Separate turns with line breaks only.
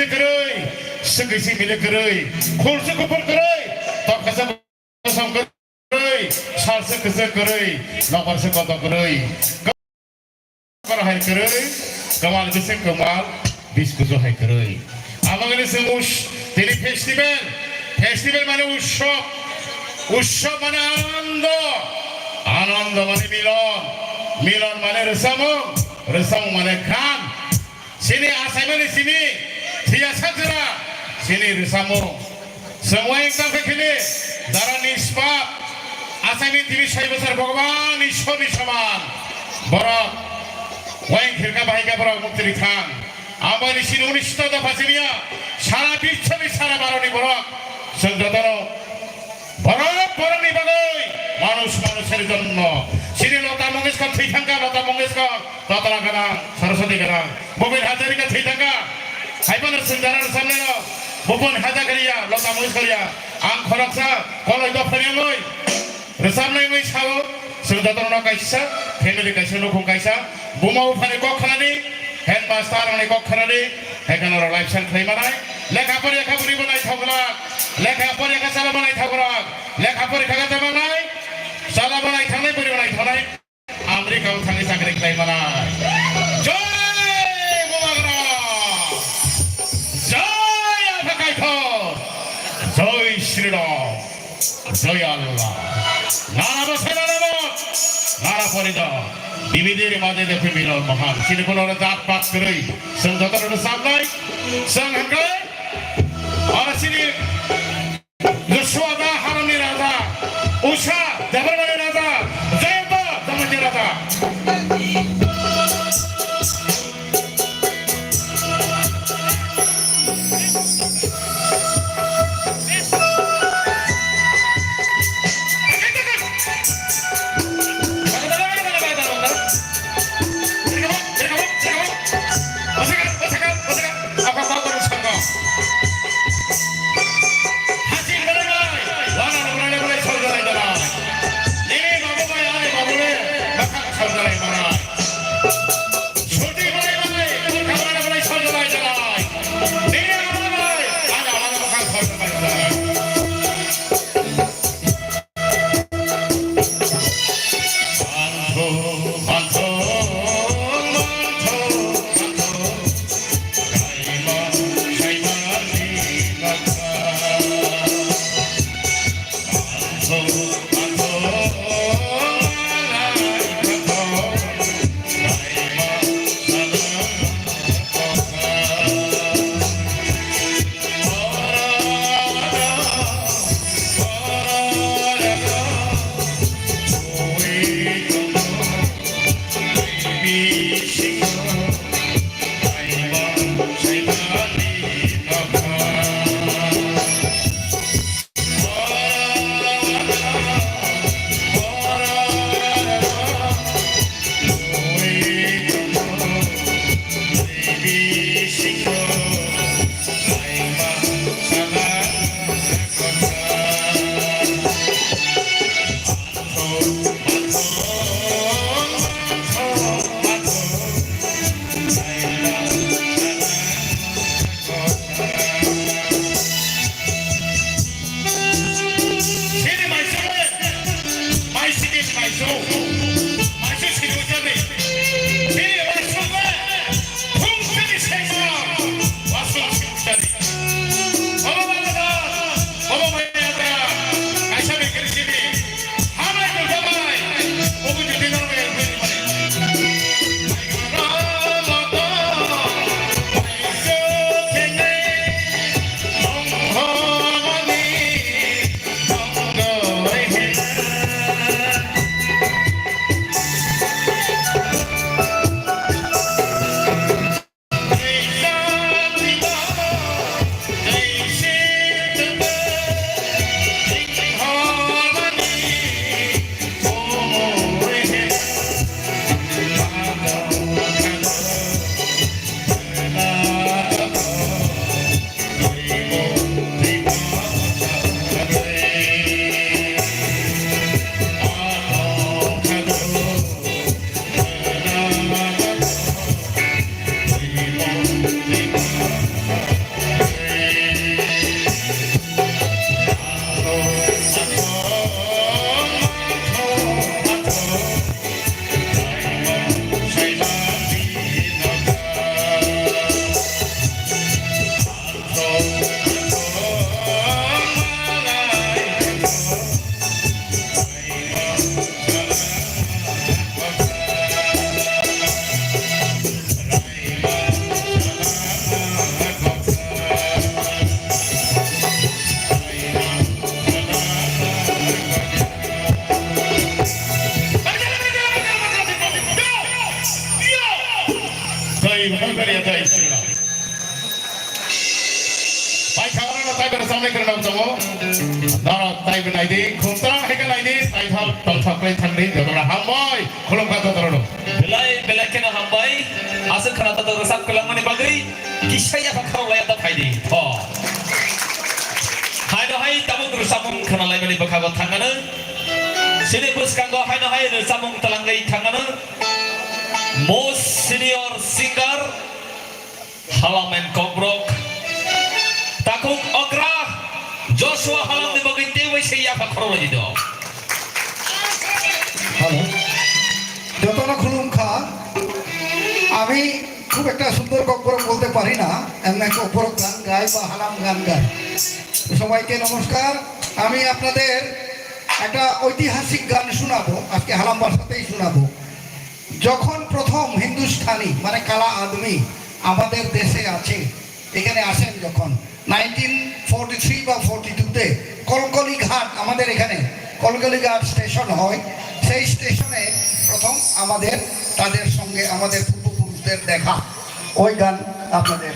मिले करई सगैसे मिले करई खोलसे खपर करई तखसे कसम करई सालसे कसे करई नखरसे कत करई कर हाय करई कमाल कसे कमाल बिस्कुजो हाय करई আমাদের সমুস তিনি ফেস্টিভ্যাল মানে উৎসব মানে আনন্দ মানে মিলন মানে রেসাম মানে খান sini asamene sini dia sadra sini resamu semua yang sampai kini darah nisbat asami TV saya besar Bhagavan Ishwar Nishaman Barak Wain Khirka Bahika Barak Muktiri Khan আমার sini 19টা দফা সিনিয়া সারা বিশ্বে সারা বারণী বরক সঞ্জতনো বরক বরণী বাগই মানুষের জন্য sini Lata Mangeshkar Thitangka Lata Mangeshkar Tatara Kana Saraswati Kana Bhupin Hazarika Thitangka Haipanar Sundarar Samnero Bhupin Hazarika Lata Mangeshkar ya Ang Khoraksa Koloi Dophanyangoy Resamnai Ngoy Sao Sujatana Kaisa Family Kaisa Lokong Kaisa Bumau Phane Kokhanani Headmaster Ani Kokhanani Hekanor Lifestyle Khaimanai Lekhapori Ekhaburi Banai Thograk Lekhapori Ekasala Banai Thograk Lekhapori Khagata Banai Salah banai thanai puri banai thanai Amerika thanai sakrik lai banai Joy Mumagra Joy Apakai Thor Joy Shri Ram Joy Allah Nara Basala Ramot Nara Porida Dividir Made de Pimino Mahan Sini kono ora jaat paat karei sang jotor ora sablai sang hangai ora sini Yashoda Harani Raja Usha Devarmani Raja Jayanta Damaji Raja তাই খাওয়ানো তাই করে সামনে করে নাও চমো দাঁড়া তাই বেনাইদি খুঁতরা হেগে নাইদি তাই থাল টল থাকলে থাকলে যতটা হামবাই খুলুম কাতো ধরো
belai kena hambai asal kena tata resap kelang mani bagai kisah ya fakar laya tak hai di tho hai no hai tamu resapung kena laya mani bakago thangana sini puskanggo hai no hai resapung talangai thangana most senior singer Halaman Kobrok Takung Ogra Joshua Halam di bagai dewa saya fakar laya do
hello যতনা খুলুম খা আমি খুব একটা সুন্দর কব্বর বলতে পারি না এমন কব্বর গান গাই বা হালাম গান গাই সবাইকে নমস্কার আমি আপনাদের একটা ঐতিহাসিক গান শোনাবো আজকে হালাম ভাষাতেই শোনাবো যখন প্রথম হিন্দুস্তানি মানে কালা আদমি আমাদের দেশে আছে এখানে আসেন যখন 1943 বা 42-তে কলকলি ঘাট আমাদের এখানে কলকলি ঘাট স্টেশন হয় সেই স্টেশনে প্রথম আমাদের তাদের সঙ্গে আমাদের পূর্বপুরুষদের দেখা ওই গান আপনাদের